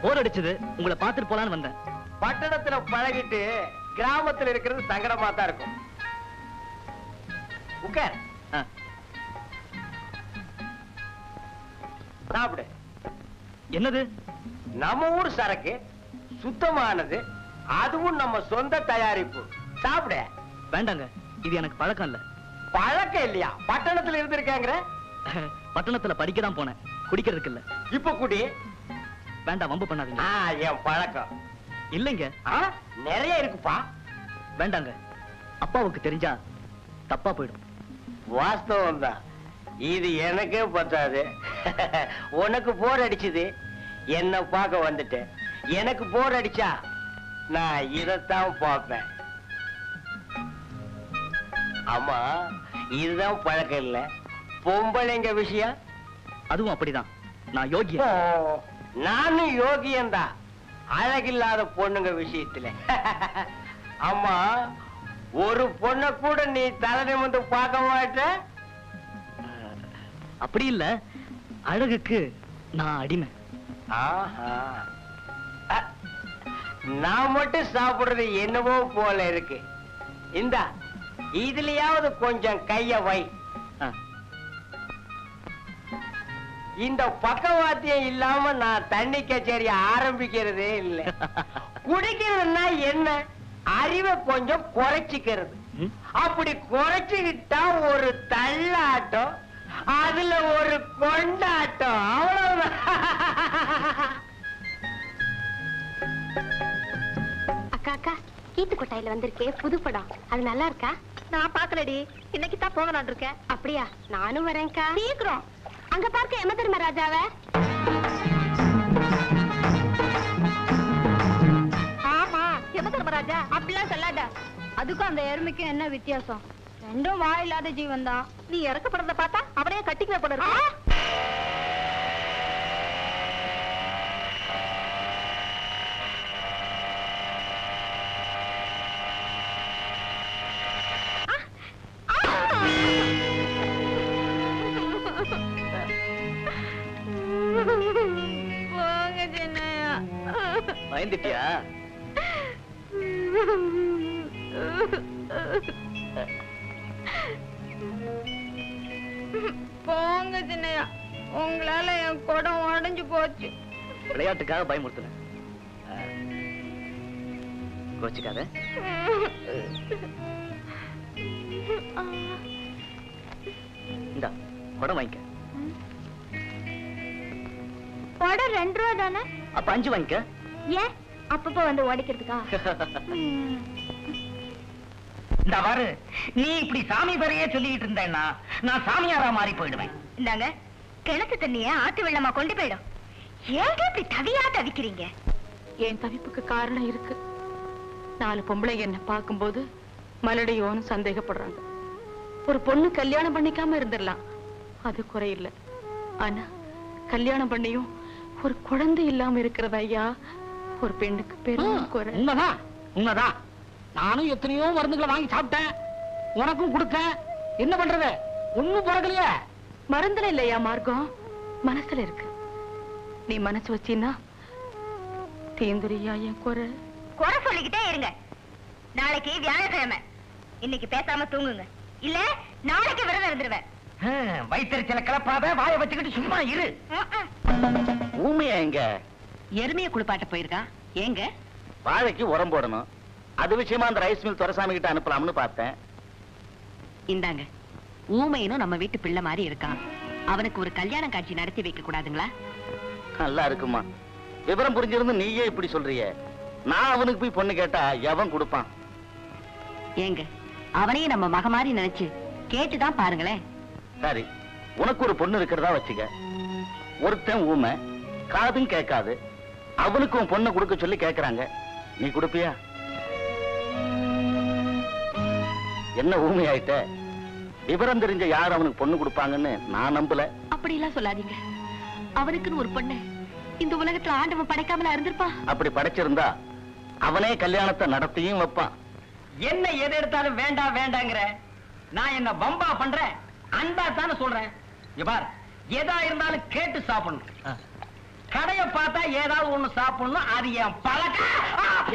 போர் அடிச்சது, உங்களை பார்த்துட்டு போலான்னு வந்தேன். பட்டணத்துல பழகிட்டு கிராமத்துல இருக்கிறது சங்கடமா தான் இருக்கும். உட்கார், சாப்பிடு. என்னது? நம்ம ஊர் சரக்கு, சுத்தமானது, அதுவும் நம்ம சொந்த தயாரிப்பு. சாப்பிடு. வேண்டாங்க, இது எனக்கு பழக்கம் இல்ல. பழக்கம் இல்லையா? பட்டணத்துல இருந்திருக்காங்க. பட்டணத்துல படிக்க தான் போனேன், குடிக்கிறதுக்கு இல்ல. இப்ப குடி. வேண்டாம், வம்பு பண்ணாதீங்க. என் பழக்கம் இல்லைங்க. நிறைய இருக்குப்பா. வேண்டாங்க, அப்பாவுக்கு தெரிஞ்சா தப்பா போயிடும். வாஸ்தவம் தான். இது எனக்கே பத்தாது. உனக்கு போர் அடிச்சது, என்ன பார்க்க வந்துட்டேன். எனக்கு போர் அடிச்சா நான் இதத்தான் பார்ப்பேன். ஆமா, இதுதான் பழக்கம் இல்ல. பொம்பளைங்க விஷயம் அதுவும் அப்படிதான். நான் யோகியன். நானும் யோகியன்தான், அழகில்லாத பொண்ணுங்க விஷயத்துல. ஆமா, ஒரு பொண்ண கூட நீ தலை நிமிர்ந்து பார்க்க மாட்ட. அப்படி இல்ல, அழகுக்கு நான் அடிமை. நான் மட்டும் சாப்பிடுறது என்னவோ போல இருக்கு. இந்தா, இதுலயாவது கொஞ்சம் கைய வை. இந்த பக்கவாத்தியம் இல்லாம நான் தண்ணி கச்சேரி ஆரம்பிக்கிறதே இல்லை. குடிக்கிறதுனா என்ன? அறிவை கொஞ்சம் குறைச்சிக்கிறது. அப்படி குறைச்சுக்கிட்டா ஒரு தள்ளாட்டம், அதுல ஒரு கொண்டாட்டம், அவ்வளவுதான். அக்கா அக்கா, கீத்து கொட்டாயில வந்திருக்கே புது படம், அது நல்லா இருக்கா? நான் பாக்கலடி, இன்னைக்கு தான் போகலான் இருக்கேன். அப்படியா? நானும் வரேன்க்கா. சீக்கிரம் அங்க பார்க்க யம தர்மராஜாவ. ஆமா, யம தர்மராஜா. அப்படிலாம் சொல்லாத. அதுக்கும் அந்த எருமைக்கும் என்ன வித்தியாசம்? ரெண்டும் வாயில்லாத ஜீவன் தான். நீ இறக்கப்படுறத பார்த்தா அவனையே கட்டிக்க போட இருக்கு. பயந்துட்டியா? போங்க சின்னையா, உங்களால என் குடம் உடைஞ்சு போச்சு. விளையாட்டுக்காக பயமுறுத்துன, கோச்சிக்காத. இந்தா குடம் வாங்கிக்க. குடம் 2 ரூபா தானே? அப்ப 5 வாங்கிக்க. ஏன் அப்பப்போ வந்து உடைக்கிறதுக்கா? இந்த பாரு, நீ இப்படி சாமி பேரையே சொல்லிட்டு இருந்தேன்னா நான் சாமியாரா மாறி போயிடுவேன். இந்தாங்க, கிணத்து தண்ணிய ஆத்து வெள்ளமா கொண்டு போயிடும். ஏங்க இப்படி தவியா தவிக்கிறீங்க? என் தவிப்புக்கு காரணம் இருக்கு. 4 பொம்பளை என்ன பார்க்கும்போது மலடையோன்னு சந்தேகப்படுறாங்க. ஒரு பொண்ணு கல்யாணம் பண்ணிக்காம இருந்துடலாம், அது குறையில்லை. ஆனா கல்யாணம் பண்ணியும் ஒரு குழந்தை இல்லாம இருக்கிறதா ஐயா ஒரு பெண்ணுக்கு பெரும் குறை. உண்மைதான், உண்மைதான். நானும் எத்தனையோ மருந்துகளை வாங்கி சாப்பிட்டேன், உனக்கும் கொடுத்தேன். என்ன பண்றது? ஒண்ணும் பிறக்கலையே. மருந்துல இல்லையா மார்க்கம், மனசுல இருக்கு. நீ மனசு வச்சீன்னா தீந்துரியா என் குறை. குறை சொல்லிக்கிட்டே இருங்க. நாளைக்கு வியாழக்கிழமை, இன்னைக்கு பேசாம தூங்குங்க, இல்ல நாளைக்கு விரதம் இருந்துருவேன். வயிற்றுச்சல கிளப்பாத, வாயை வச்சுக்கிட்டு சும்மா இரு. ஊமையா எங்க? எருமையை குளிப்பாட்ட போயிருக்கா. ஏங்க? வாழைக்கு உரம் போடணும், அது விஷயமா அந்த ரைஸ் மில் துரைசாமி கிட்ட அனுப்பலாம்னு பார்த்தேன். இந்தாங்க, ஊமையனும் நம்ம வீட்டு பிள்ளை மாதிரி இருக்கான். அவனுக்கு ஒரு கல்யாண காட்சி நடத்தி வைக்க கூடாதுங்களா? நல்லா இருக்குமா, விவரம் புரிஞ்சிருந்து நீயே இப்படி சொல்றிய. நான் அவனுக்கு போய் பொண்ணு கேட்டா எவன் கொடுப்பான்? ஏங்க, அவனையும் நம்ம மக மாதிரி நினைச்சு கேட்டுதான் பாருங்களேன். சரி, உனக்கு ஒரு பொண்ணு இருக்கிறதா வச்சுக்க. ஒருத்தன் ஊமை, காதும் கேட்காது, அவனுக்கு உன் பொண்ணை கொடுக்க சொல்லி கேட்கறாங்க, நீ கொடுப்பியா? என்ன ஊமையாயிட்ட? விவரம் தெரிஞ்ச யார் அவனுக்கு பொண்ணு கொடுப்பாங்கன்னு நான் நம்பல. அப்படி எல்லாம் சொல்லாதீங்க. அவனுக்குன்னு ஒரு பொண்ணு இந்த உலகத்துல ஆண்டவன் படைக்காமலா இருந்திருப்பா? அப்படி படைச்சிருந்தா அவனே கல்யாணத்தை நடத்தியும் வைப்பான். என்ன எது எடுத்தாலும் வேண்டாம் வேண்டாங்கிற? நான் என்ன பம்பா பண்றேன்? அன்பா தானே சொல்றேன். பார், எதா இருந்தாலும் கேட்டு சாப்பிடணும். கடைய பார்த்தா ஏதாவது ஒண்ணு சாப்பிடணும், அது என் பழக்கம்.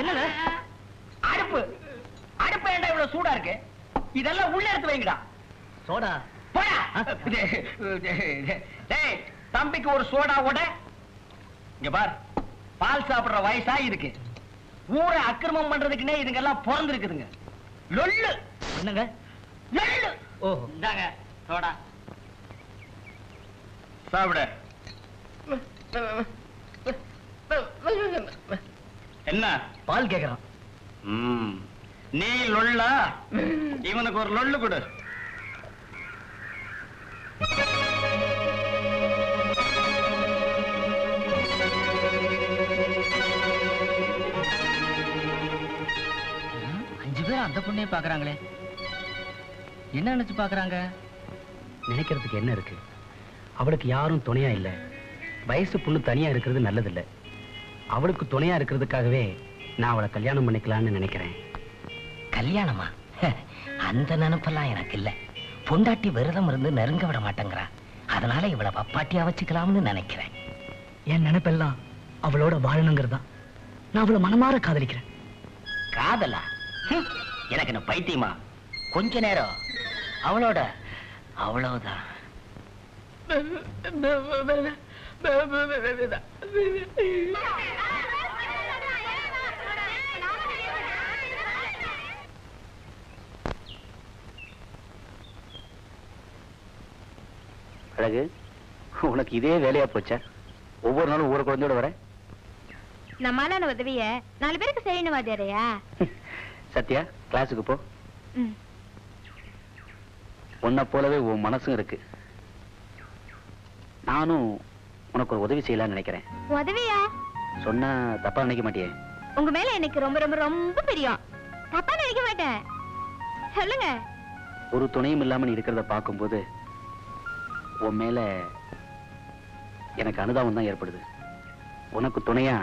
என்னங்க அடுப்பு அடுப்பு ஏண்டா இவ்வளவு சூடா இருக்கு? இதெல்லாம் உள்ள எடுத்து வைங்கடா. சோடா போடா. டேய், தம்பிக்கு ஒரு சோடா ஓட. இங்க பார், பால் சாப்பிடுற வயசா இருக்கு. ஊரை அக்கிரமம் பண்றதுக்குன்னே இதுங்கெல்லாம் பிறந்திருக்குதுங்க. லொல்லு. என்னங்க லொல்லு. ஓஹோ இந்தாங்க சோடா சாப்பிட. என்ன பால் கேக்குறான். நீ லொல்லா? இவனுக்கு ஒரு லொல்லு கொடு. அஞ்சு பேர் அந்த பொண்ணே பாக்குறாங்களே, என்ன நினைச்சு பாக்குறாங்க? நினைக்கிறதுக்கு என்ன இருக்கு? அவளுக்கு யாரும் துணையா இல்ல. வயசு பொண்ணு தனியா இருக்கிறது நல்லதில்ல. அவளுக்கு துணையா இருக்கிறதுக்காகவே நான் அவளை கல்யாணம் பண்ணிக்கலாம்னு நினைக்கிறேன். கல்யாணமா? அந்த நினைப்பெல்லாம் எனக்கு இல்ல. பொண்டாட்டி விரதம் இருந்து நெருங்க விட மாட்டேங்கிறா. அதனால இவளை பப்பாட்டியா வச்சுக்கலாம்னு நினைக்கிறேன். என் நினைப்பெல்லாம் அவளோட வாழணுங்கிறதா. நான் அவளை மனமாற காதலிக்கிறேன். காதலா? எனக்கு என்ன பைத்தியமா? கொஞ்ச நேரம் அவளோட அவ்வளவுதான். அழகு, உனக்கு இதே வேலையா போச்சா? ஒவ்வொரு நாளும் ஒரு குழந்தையோட வர. நம்மளான உதவிய 4 பேருக்கு செய்யணும் வாத்தியாரையா? சத்யா, கிளாஸுக்கு போ. உன்னை போலவே உன் மனசும் இருக்கு. நானும் உனக்கு ஒரு உதவி செய்யலாம்னு நினைக்கிறேன். உதவியா? சொன்னா தப்பா நினைக்க மாட்டியே? உங்க மேல எனக்கு ரொம்ப ரொம்ப ரொம்ப பிரியம். தப்பா நினைக்க மாட்டேன். சொல்லுங்க. ஒரு துணையும் இல்லாம நீ இருக்கிறத பார்க்கும்போது உன் மேல எனக்கு அனுதாபம் தான் ஏற்படுது. உனக்கு துணையா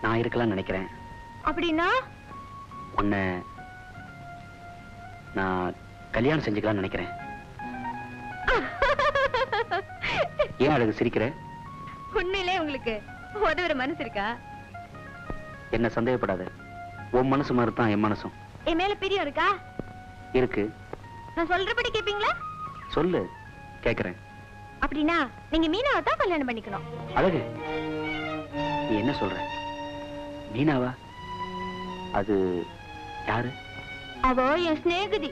நான் இருக்கலாம்னு நினைக்கிறேன். அப்படின்னா உன்னை நான் கல்யாணம் செஞ்சுக்கலாம்னு நினைக்கிறேன். ஏன் அழகு சிரிக்கிற? உண்மையிலே உங்களுக்கு உதவுற மனசு இருக்கா? என்ன சந்தேகப்படாத. உன் மனசு மாதிரி தான் என் மனசும். என் மேல பிரியம் இருக்கா? இருக்கு. நான் சொல்றபடி கேப்பீங்களா? சொல்லு, கேக்குறேன். அப்படின்னா நீங்க மீனாவை தான் கல்யாணம் பண்ணிக்கணும். அழகு, நீ என்ன சொல்ற? மீனாவா? அது யாரு? அவ என் சிநேகிதி.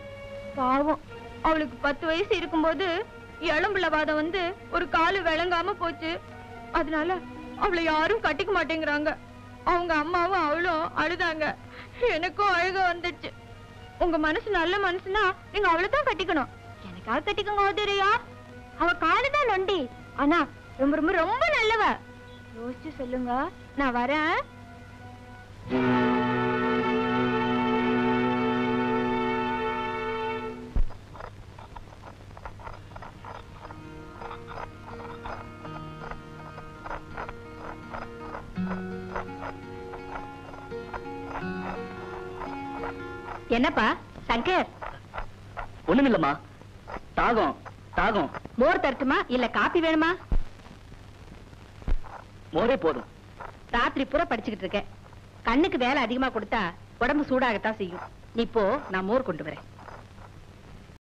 பாவம், அவளுக்கு 10 வயசு இருக்கும்போது இளம்புள்ளவாதம் வந்து ஒரு காலு விளங்காம போச்சு. அதனால அவளை யாரும் கட்டிக்க மாட்டேங்கிறாங்க. அவங்க அம்மாவும் அவளும் அழுதாங்க. எனக்கும் அழுக வந்துடுச்சு. உங்க மனசு நல்ல மனசுனா நீங்க அவளை தான் கட்டிக்கணும். எனக்காக கட்டிக்கோங்க ஓதுரையா. அவ காலுதான் நொண்டி, ஆனா ரொம்ப ரொம்ப ரொம்ப நல்லவ. யோசிச்சு சொல்லுங்க, நான் வரேன். என்னப்பா சங்கர்? ஒண்ணுமில்லம்மா, தாகம் தாகம். மோர் தரட்டுமா இல்ல காப்பி வேணுமா? மோரே போதும். ராத்திரி பூரா படிச்சுக்கிட்டு இருக்கேன். கண்ணுக்கு வேலை அதிகமா கொடுத்தா உடம்பு சூடாகத்தான் செய்யும். நீ போ, நான் மோர் கொண்டு வரேன்.